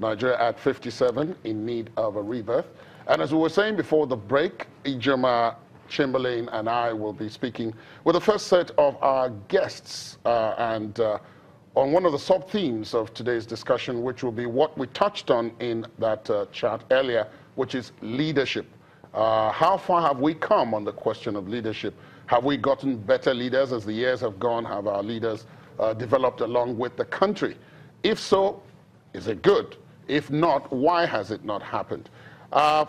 Nigeria at 57 in need of a rebirth. And as we were saying before the break, Ijoma Chamberlain and I will be speaking with the first set of our guests on one of the sub-themes of today's discussion, which will be what we touched on in that chat earlier, which is leadership. How far have we come on the question of leadership? Have we gotten better leaders as the years have gone? Have our leaders developed along with the country? If so, is it good? If not, why has it not happened?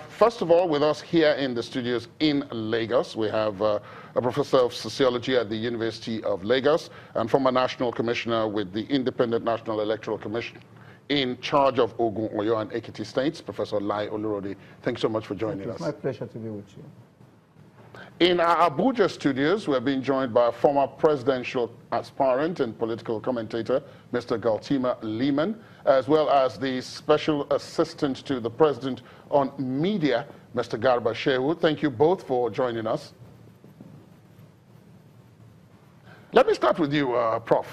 First of all, with us here in the studios in Lagos, we have a professor of sociology at the University of Lagos and former national commissioner with the Independent National Electoral Commission in charge of Ogun, Oyo, and Ekiti states, Professor Lai Olurode. Thanks so much for joining us. It's my pleasure to be with you. In our Abuja studios, we're being joined by a former presidential aspirant and political commentator, Mr. Galtima Lehman, as well as the special assistant to the president on media, Mr. Garba Shehu. Thank you both for joining us. Let me start with you, Prof.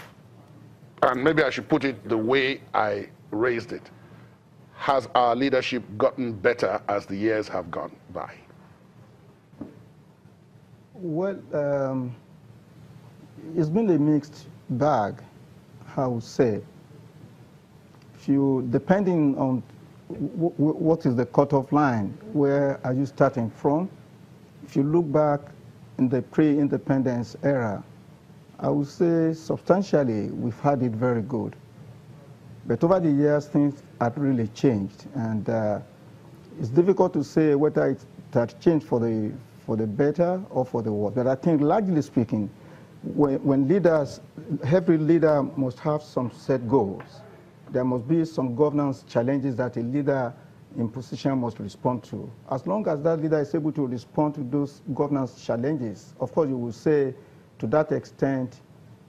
And maybe I should put it the way I raised it. Has our leadership gotten better as the years have gone by? Well, it's been a mixed bag, I would say. Depending on what is the cutoff line, where are you starting from? If you look back in the pre-independence era, I would say substantially we've had it very good. But over the years, things have really changed, and it's difficult to say whether it had changed for the better or for the worse. But I think, largely speaking, when leaders, every leader must have some set goals. There must be some governance challenges that a leader in position must respond to. As long as that leader is able to respond to those governance challenges, of course, you will say, to that extent,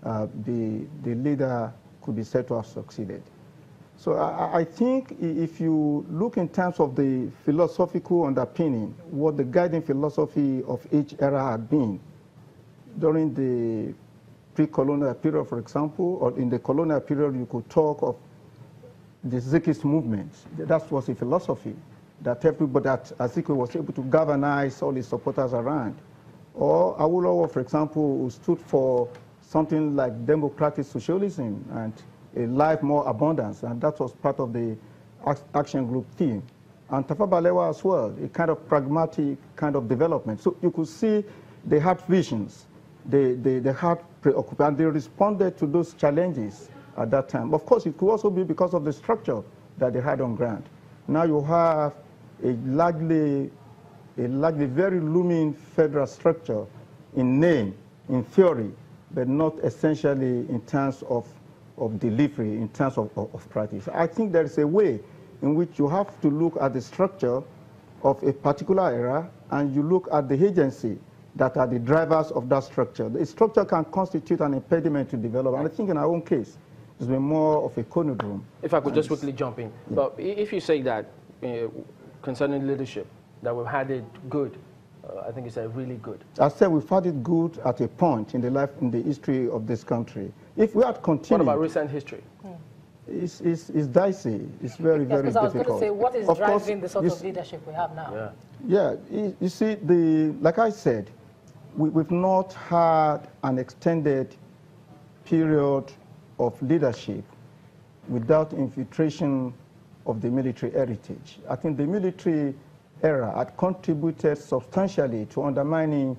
the leader could be said to have succeeded. So I think if you look in terms of the philosophical underpinning, what the guiding philosophy of each era had been, during the pre-colonial period, for example, or in the colonial period, you could talk of the Zikist movement. That was a philosophy that everybody, that Azikiwe was able to galvanize all his supporters around. Or Awolowo, for example, who stood for something like democratic socialism and a life more abundance, and that was part of the action group theme. And Tafawa Balewa as well, a kind of pragmatic kind of development. So you could see they had visions, they had preoccupation, and they responded to those challenges at that time. Of course, it could also be because of the structure that they had on ground. Now you have a largely very looming federal structure in name, in theory, but not essentially in terms of delivery, in terms of practice. I think there is a way in which you have to look at the structure of a particular era and you look at the agency that are the drivers of that structure. The structure can constitute an impediment to development. And I think in our own case, it's been more of a conundrum. If I could just quickly jump in. Yeah. But if you say that concerning leadership, that we've had it good, I think it's really good. I said we've had it good at a point in the history of this country. If we had continued... What about recent history? It's dicey. It's very, very difficult. I was going to say, what is driving the sort of leadership we have now? Yeah, you see, like I said, we've not had an extended period of leadership without infiltration of the military heritage. I think the military era had contributed substantially to undermining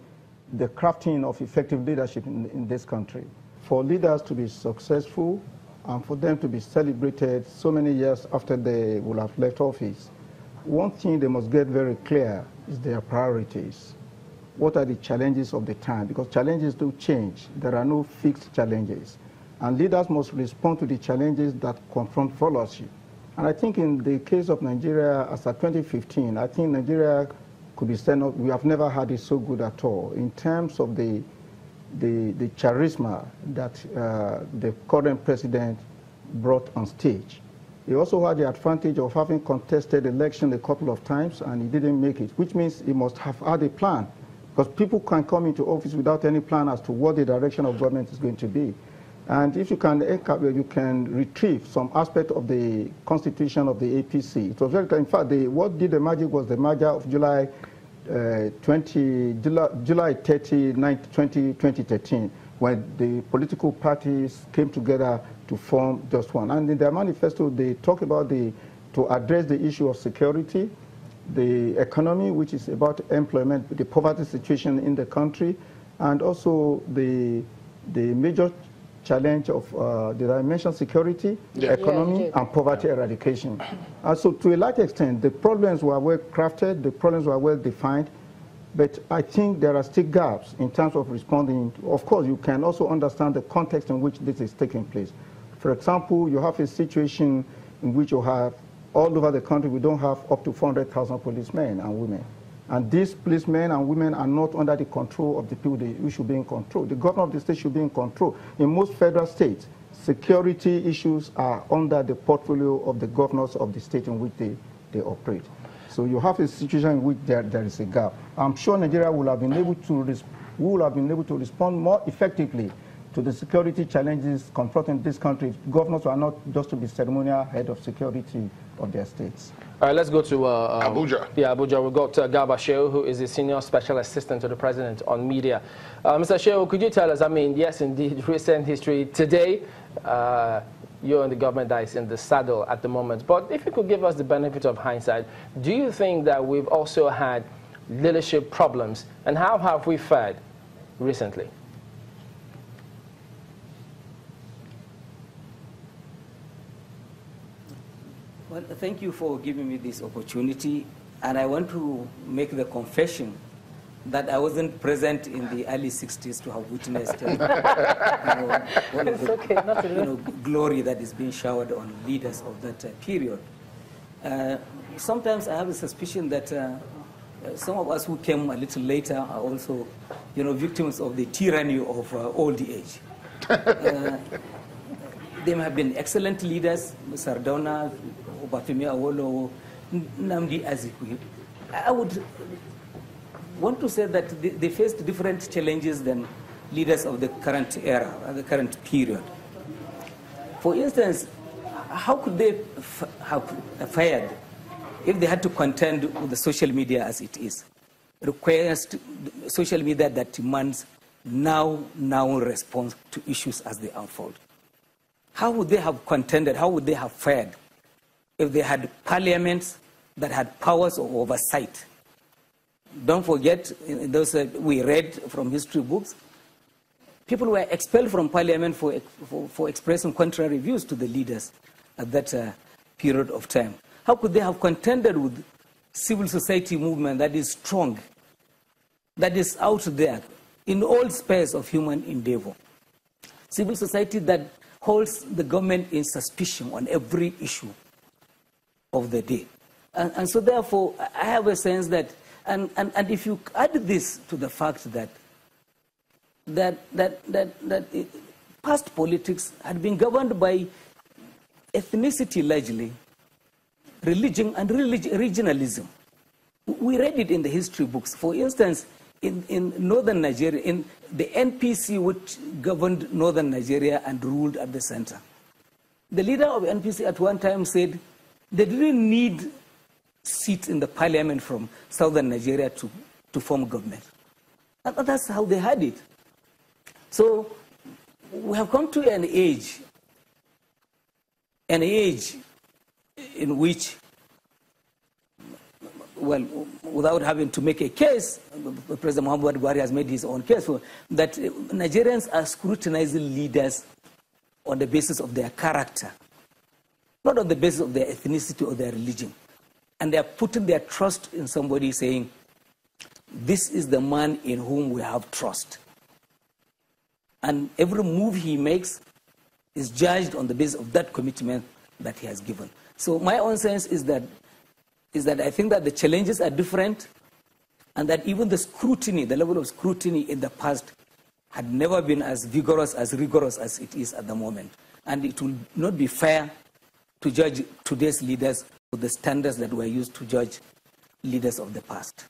the crafting of effective leadership in this country. For leaders to be successful and for them to be celebrated so many years after they will have left office, one thing they must get very clear is their priorities. What are the challenges of the time? Because challenges do change. There are no fixed challenges. And leaders must respond to the challenges that confront followership. And I think in the case of Nigeria, as at 2015, I think Nigeria could be said, we have never had it so good at all in terms of the charisma that the current president brought on stage. He also had the advantage of having contested election a couple of times and he didn't make it, which means he must have had a plan, because people can come into office without any plan as to what the direction of government is going to be. And if you can retrieve some aspect of the constitution of the APC. It was very clear. In fact, what did the magic was the merger of July 30, 2013, when the political parties came together to form just one. And in their manifesto, they talk about to address the issue of security, the economy, which is about employment, the poverty situation in the country, and also the major challenge of, did I mention security, economy, and poverty eradication. And so to a large extent, the problems were well crafted, the problems were well defined, but I think there are still gaps in terms of responding. Of course, you can also understand the context in which this is taking place. For example, you have a situation in which you have, all over the country, we don't have up to 400,000 policemen and women. And these policemen and women are not under the control of the people who should be in control. The governor of the state should be in control. In most federal states, security issues are under the portfolio of the governors of the state in which they operate. So you have a situation in which there is a gap. I'm sure Nigeria will have been able to respond more effectively to the security challenges confronting this country. Governors are not just to be ceremonial head of security of their states. All right, let's go to Abuja. Yeah, Abuja. We've got Garba Shehu, who is the Senior Special Assistant to the President on Media. Mr. Shehu, could you tell us, I mean, yes, indeed, recent history. Today, you're in the government that is in the saddle at the moment. But if you could give us the benefit of hindsight, do you think that we've also had leadership problems? And how have we fared recently? Well, thank you for giving me this opportunity, and I want to make the confession that I wasn't present in the early 60s to have witnessed one of the glory that is being showered on leaders of that period. Sometimes I have a suspicion that some of us who came a little later are also, victims of the tyranny of old age. They may have been excellent leaders, Sardauna, Obafemi Awolowo, Nnamdi Azikiwe. I would want to say that they faced different challenges than leaders of the current era, the current period. For instance, how could they have fared if they had to contend with the social media as it is? It requires social media that demands now response to issues as they unfold. How would they have contended? How would they have fared if they had parliaments that had powers of oversight? Don't forget, those we read from history books, people were expelled from parliament for expressing contrary views to the leaders at that period of time. How could they have contended with civil society movement that is strong, that is out there in all spheres of human endeavor? Civil society that holds the government in suspicion on every issue of the day. And so therefore, I have a sense that, and if you add this to the fact that past politics had been governed by ethnicity largely, religion and regionalism. We read it in the history books. For instance, in northern Nigeria, in the NPC which governed northern Nigeria and ruled at the center. The leader of NPC at one time said they didn't need seats in the parliament from southern Nigeria to form government. And that's how they had it. So we have come to an age in which, well, without having to make a case, President Muhammadu Buhari has made his own case, that Nigerians are scrutinizing leaders on the basis of their character, not on the basis of their ethnicity or their religion. And they are putting their trust in somebody saying, this is the man in whom we have trust. And every move he makes is judged on the basis of that commitment that he has given. So my own sense is that I think that the challenges are different, and that even the scrutiny, the level of scrutiny in the past had never been as vigorous, as rigorous as it is at the moment. And it will not be fair to judge today's leaders with the standards that were used to judge leaders of the past.